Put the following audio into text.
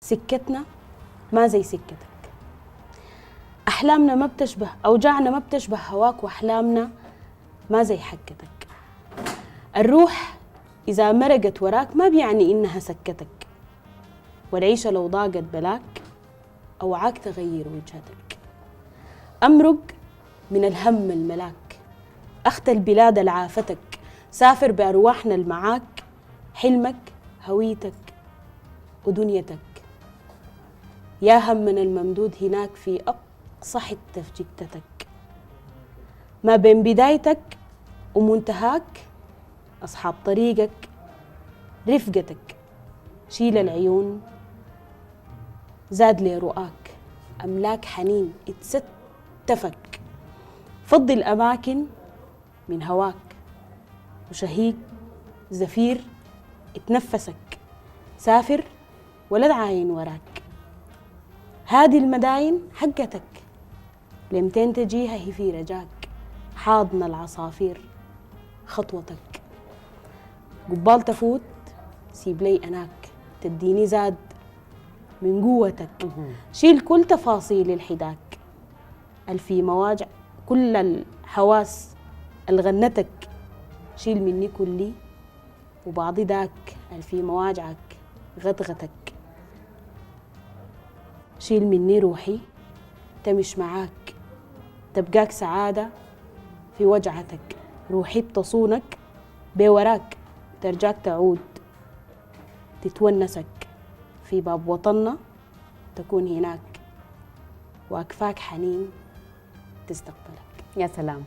سكتنا ما زي سكتك، أحلامنا ما بتشبه، أوجاعنا ما بتشبه هواك، وأحلامنا ما زي حكتك. الروح إذا مرقت وراك ما بيعني إنها سكتك، والعيشة لو ضاقت بلاك أوعاك تغير وجهتك. أمرق من الهم الملاك، أخت البلاد العافتك، سافر بأرواحنا المعاك، حلمك هويتك ودنيتك. يا همنا الممدود هناك في أقصى حتة في جدتك، ما بين بدايتك ومنتهاك أصحاب طريقك رفقتك. شيل العيون زاد لي رؤاك، أملاك حنين اتستفك. فضي الأماكن من هواك، وشهيق زفير اتنفسك. سافر ولا تعاين وراك، هذه المداين حقتك. لمتين تجيها هي في رجاك، حاضن العصافير خطوتك. قبال تفوت سيب لي أناك، تديني زاد من قوتك. شيل كل تفاصيل الحداك، الفي مواجع كل الحواس الغنتك. شيل مني كلي وبعضي داك، الفي مواجعك غدغتك. شيل مني روحي تمش معاك، تبقاك سعادة في وجعتك. روحي بتصونك بوراك، ترجاك تعود تتونسك. في باب وطننا تكون هناك، وأكفاك حنين تستقبلك. يا سلام.